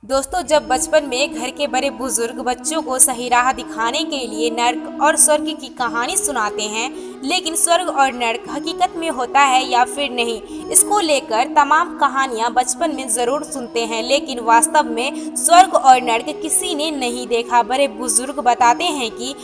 दोस्तों, जब बचपन में घर के बड़े बुजुर्ग बच्चों को सही राह दिखाने के लिए नर्क और स्वर्ग की कहानी सुनाते हैं, लेकिन स्वर्ग और नर्क हकीकत में होता है या फिर नहीं, इसको लेकर तमाम कहानियां बचपन में जरूर सुनते हैं, लेकिन वास्तव में स्वर्ग और नर्क किसी ने नहीं देखा। बड़े बुजुर्ग बताते हैं कि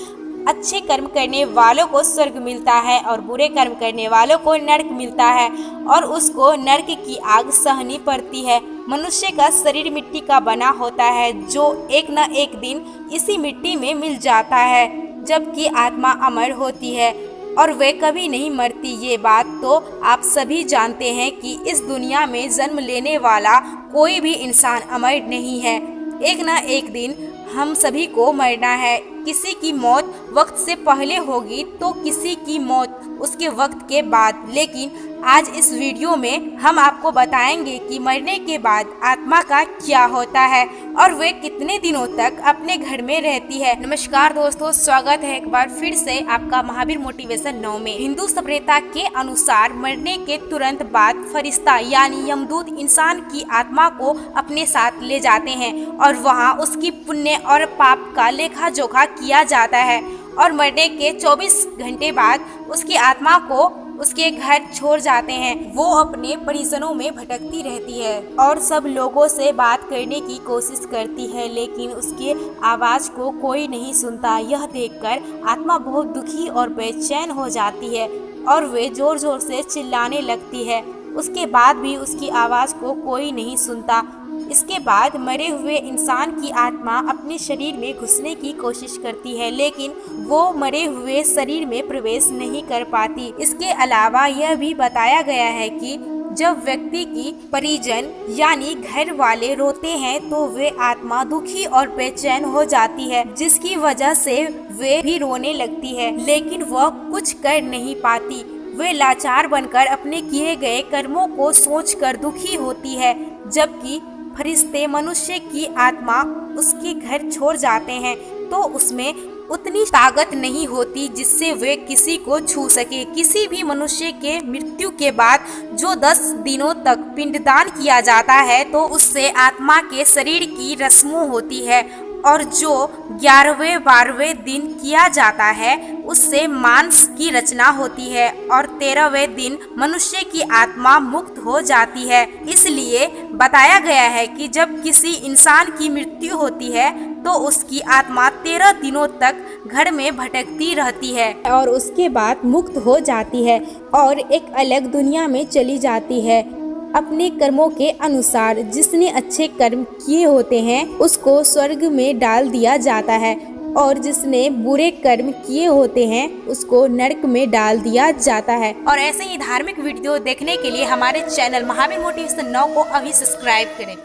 अच्छे कर्म करने वालों को स्वर्ग मिलता है और बुरे कर्म करने वालों को नर्क मिलता है और उसको नर्क की आग सहनी पड़ती है। मनुष्य का शरीर मिट्टी का बना होता है जो एक न एक दिन इसी मिट्टी में मिल जाता है, जबकि आत्मा अमर होती है और वे कभी नहीं मरती। ये बात तो आप सभी जानते हैं कि इस दुनिया में जन्म लेने वाला कोई भी इंसान अमर नहीं है। एक न एक दिन हम सभी को मरना है। किसी की मौत वक्त से पहले होगी तो किसी की मौत उसके वक्त के बाद। लेकिन आज इस वीडियो में हम आपको बताएंगे कि मरने के बाद आत्मा का क्या होता है और वे कितने दिनों तक अपने घर में रहती है। नमस्कार दोस्तों, स्वागत है एक बार फिर से आपका महावीर मोटिवेशन 9 में। हिंदू सभ्यता के अनुसार मरने के तुरंत बाद फरिश्ता यानी यमदूत इंसान की आत्मा को अपने साथ ले जाते हैं और वहां उसकी पुण्य और पाप का लेखा जोखा किया जाता है और मरने के 24 घंटे बाद उसकी आत्मा को उसके घर छोड़ जाते हैं। वो अपने परिजनों में भटकती रहती है और सब लोगों से बात करने की कोशिश करती है, लेकिन उसके आवाज को कोई नहीं सुनता। यह देखकर आत्मा बहुत दुखी और बेचैन हो जाती है और वे जोर जोर से चिल्लाने लगती है। उसके बाद भी उसकी आवाज को कोई नहीं सुनता। इसके बाद मरे हुए इंसान की आत्मा अपने शरीर में घुसने की कोशिश करती है, लेकिन वो मरे हुए शरीर में प्रवेश नहीं कर पाती। इसके अलावा यह भी बताया गया है कि जब व्यक्ति की परिजन यानी घर वाले रोते हैं तो वे आत्मा दुखी और बेचैन हो जाती है, जिसकी वजह से वे भी रोने लगती है, लेकिन वह कुछ कर नहीं पाती। वे लाचार बनकर अपने किए गए कर्मों को सोचकर दुखी होती है। जबकि फरिश्ते मनुष्य की आत्मा उसके घर छोड़ जाते हैं तो उसमें उतनी ताकत नहीं होती जिससे वे किसी को छू सके। किसी भी मनुष्य के मृत्यु के बाद जो 10 दिनों तक पिंडदान किया जाता है तो उससे आत्मा के शरीर की रस्मों होती है और जो 11वें 12वें दिन किया जाता है उससे मांस की रचना होती है और 13वें दिन मनुष्य की आत्मा मुक्त हो जाती है। इसलिए बताया गया है कि जब किसी इंसान की मृत्यु होती है तो उसकी आत्मा 13 दिनों तक घर में भटकती रहती है और उसके बाद मुक्त हो जाती है और एक अलग दुनिया में चली जाती है। अपने कर्मों के अनुसार जिसने अच्छे कर्म किए होते हैं उसको स्वर्ग में डाल दिया जाता है और जिसने बुरे कर्म किए होते हैं उसको नरक में डाल दिया जाता है। और ऐसे ही धार्मिक वीडियो देखने के लिए हमारे चैनल महावीर मोटिवेशन 9 को अभी सब्सक्राइब करें।